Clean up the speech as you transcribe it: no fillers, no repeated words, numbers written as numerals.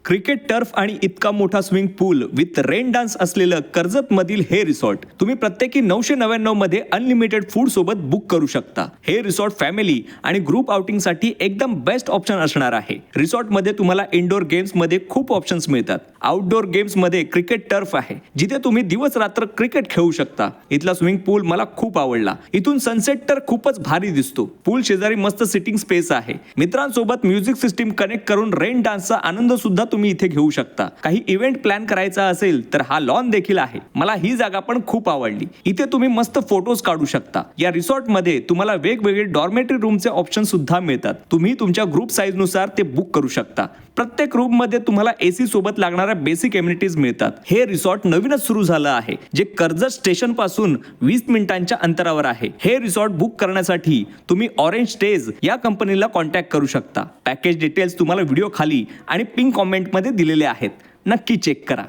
Cricket turf आणि इतका मोठा swimming pool with rain dance असलेलं कर्जत मधील हे रिसॉर्ट तुम्ही प्रत्येकी 999 मध्ये अनलिमिटेड फूड सोबत बुक करू शकता। हे रिसॉर्ट फॅमिली आणि ग्रुप आउटिंग साठी एकदम बेस्ट ऑप्शन असणार आहे। रिसॉर्ट मध्ये तुम्हाला इंडोर गेम्स मध्ये खूप ऑप्शन्स मिळतात। आउटडोर गेम्स मध्ये क्रिकेट टर्फ आहे जिथे तुम्ही दिवस रात्र क्रिकेट खेळू शकता। इथला स्विमिंग पूल मला खूप आवडला। इथून सनसेट तर खूपच भारी दिसतो। पूल शेजारी मस्त सिटिंग स्पेस आहे। मित्रांसोबत म्युझिक सिस्टीम कनेक्ट करून रेन डान्सचा आनंद सुद्धा तुम्ही इथे घेऊ शकता। काही इव्हेंट प्लॅन करायचा असेल तर हा लॉन देखील आहे। मला ही जागा पण खूप आवडली। इथे तुम्ही मस्त फोटोज काढू शकता। या रिसॉर्ट मध्ये तुम्हाला वेगवेगळे डॉर्मेटरी रूमचे ऑप्शन सुद्धा मिळतात। तुम्ही तुमच्या ग्रुप साईज नुसार ते बुक करू शकता। प्रत्येक रूम मध्ये तुम्हाला एसी सोबत लागणाऱ्या बेसिक एम्युनिटीज मिळतात। हे रिसॉर्ट नवीनच सुरू झालं आहे जे कर्जत स्टेशन पासून 20 मिनिटांच्या अंतरावर आहे। हे रिसॉर्ट बुक करण्यासाठी तुम्ही ऑरेंज स्टेज या कंपनीला कॉन्टॅक्ट करू शकता। पॅकेज डिटेल्स तुम्हाला व्हिडिओ खाली आणि पिन कमेंट मध्ये दिलेले आहेत। नक्की चेक करा।